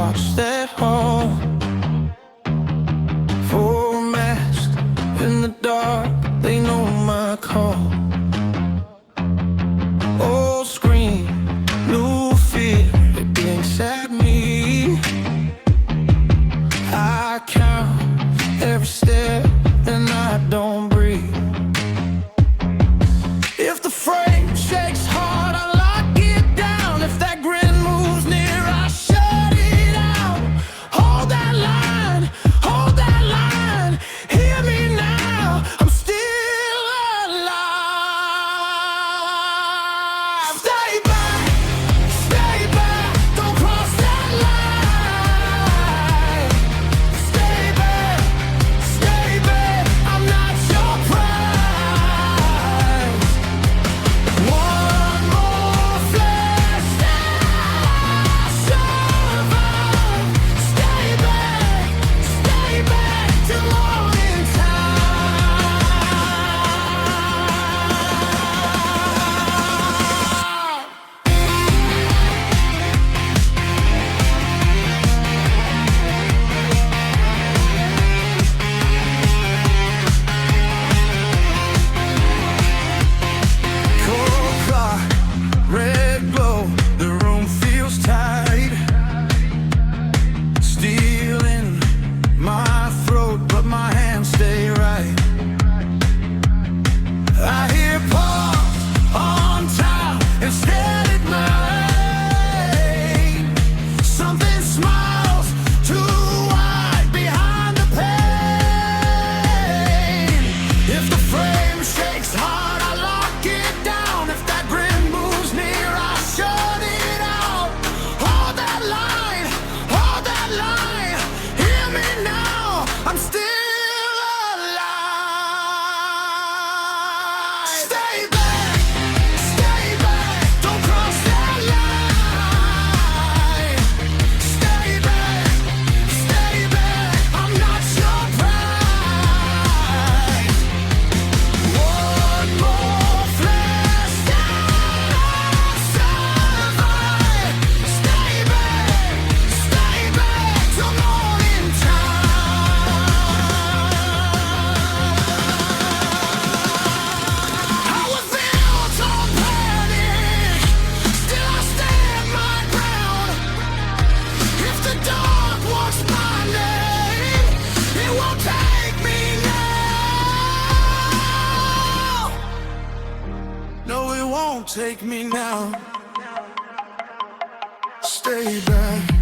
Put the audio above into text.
lost at home. Four masks in the dark, they know my call. Old scream, new fear, it blinks at me. I count every step and I don't breathe. If the frame shakes hard, I lock it down. If that grin moves near, I shut it out. Hold that line, hold that line. Hear me now, I'm still alive. Stay back, don't cross that line. Stay back, I'm not your prize. One more flash, I survive. Stay back till morning time. Cold clock, red glow, the room feels tight. Steel in my throat, but my hands stay right. I hear pause on time instead at night. Something smiles too wide behind the pain. If the frame shakes hard, I lock it down. If that grin moves near, I shut it out. Hold that line, hear me now, I'm still alive. Stay back, don't cross that line. Stay back, I'm not your prize. One more flash, I survive. Stay back till morning time. I was built on panic, still I stand my ground. If the dark wants my name, it won't take me now. No, it won't take me now. Stay back.